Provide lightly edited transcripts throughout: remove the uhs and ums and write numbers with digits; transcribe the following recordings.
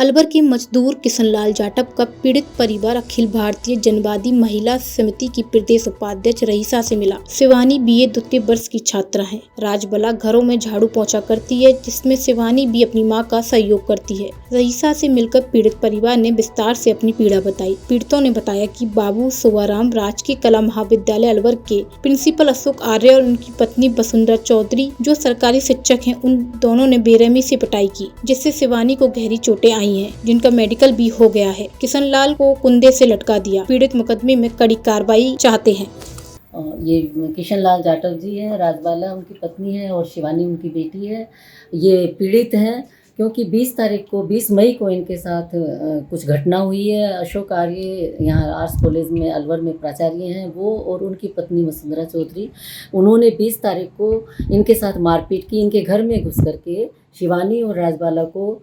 अलवर के मजदूर किशनलाल जाटव का पीड़ित परिवार अखिल भारतीय जनवादी महिला समिति की प्रदेश उपाध्यक्ष रईसा से मिला। शिवानी बीए द्वितीय वर्ष की छात्रा है। राजबाला घरों में झाड़ू पोंछा करती है, जिसमें शिवानी भी अपनी मां का सहयोग करती है। रईसा से मिलकर पीड़ित परिवार ने विस्तार से अपनी पीड़ा बताई। पीड़ितों ने बताया कि बाबू सुवाराम राजकीय कला महाविद्यालय अलवर के प्रिंसिपल अशोक आर्य और उनकी पत्नी वसुंधरा चौधरी जो सरकारी शिक्षक हैं, उन दोनों ने बेरहमी से पिटाई की, जिससे शिवानी को गहरी चोटें आई हैं, जिनका मेडिकल भी हो गया है। किशनलाल को कुंदे से लटका दिया। पीड़ित मुकदमे में कड़ी कार्रवाई चाहते हैं। ये किशनलाल जाटव जी हैं, राजबाला उनकी पत्नी है और शिवानी उनकी बेटी है। ये पीड़ित हैं क्योंकि 20 मई को इनके साथ कुछ घटना हुई है। अशोक आर्य यहाँ आर्ट्स कॉलेज में अलवर में प्राचार्य हैं, वो और उनकी पत्नी वसुंधरा चौधरी, उन्होंने 20 तारीख को इनके साथ मारपीट की। इनके घर में घुस करके शिवानी और राजबाला को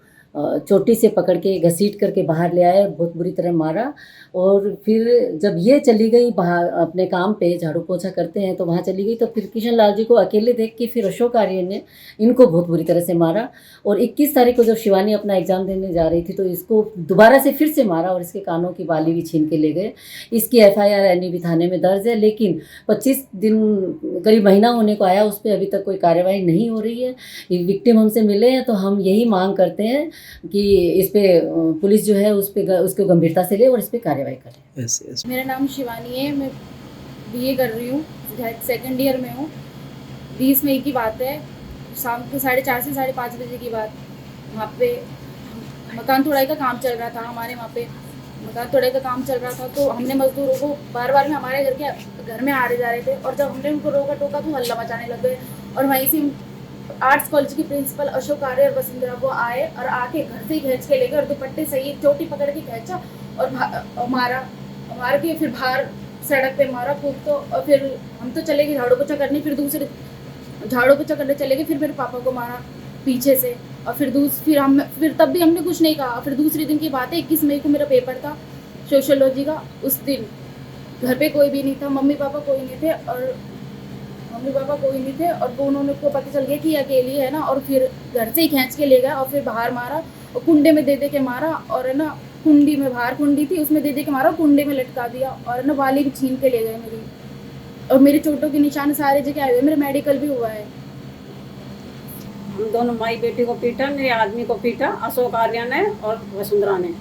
चोटी से पकड़ के घसीट करके बाहर ले आए, बहुत बुरी तरह मारा। और फिर जब ये चली गई बाहर अपने काम पे, झाड़ू पोछा करते हैं तो वहाँ चली गई, तो फिर किशनलाल जी को अकेले देख के फिर अशोक आर्य ने इनको बहुत बुरी तरह से मारा। और 21 तारीख को जब शिवानी अपना एग्ज़ाम देने जा रही थी तो इसको दोबारा से फिर से मारा और इसके कानों की बाली भी छीन के ले गए। इसकी FIR NEB थाने में दर्ज है, लेकिन 25 दिन करीब महीना होने को आया, उस पर अभी तक कोई कार्रवाई नहीं हो रही है। ये विक्टिम हमसे मिले हैं तो हम यही मांग करते हैं कि इस पे पुलिस जो है उसको गंभीरता से ले और इस पे कार्रवाई करे। yes. मेरा नाम शिवानी है, मैं BA कर रही हूँ, सेकंड ईयर में हूँ। 20 मई की बात है, शाम को 4:30 से 5:30 बजे की बात। वहाँ पे मकान तोड़ाई का काम चल रहा था, हमारे वहाँ पे मकान तोड़ाई का काम चल रहा था। तो हमने मजदूरों को बार में हमारे घर में आ रहे जा रहे थे, और जब हमने उनको रोका टोका तो हल्ला मचाने लग गए। और वहीं से आर्ट्स कॉलेज की प्रिंसिपल अशोक आर्य और वसुंधरा को आए और आके घर से ही खींच के ले गए और दुपट्टे सही चोटी पकड़ के खींचा और मार के फिर बाहर सड़क पे मारा खूब। तो और फिर हम तो चले गए झाड़ू पोछा करने, फिर दूसरे झाड़ू पोछा करने चले गए। फिर मेरे पापा को मारा पीछे से, और फिर तब भी हमने कुछ नहीं कहा। फिर दूसरे दिन की बात है, 21 मई को मेरा पेपर था सोशियोलॉजी का। उस दिन घर पे कोई भी नहीं था, मम्मी पापा कोई नहीं थे, और वो उन्होंने को पता चल गया कि अकेली है ना, और फिर घर से ही खींच के ले गया और फिर बाहर मारा और कुंडे में दे के मारा। और है ना, कुंडी में बाहर कुंडी थी, उसमें दे के मारा, कुंडे में लटका दिया। और है ना, वाली भी छीन के ले गए मेरी, और मेरी चोटों के निशान सारे जगह आए हुए। मेरा मेडिकल भी हुआ है। हम दोनों माई बेटी को पीटा, मेरे आदमी को पीटा, अशोक आर्य ने और वसुंधरा ने।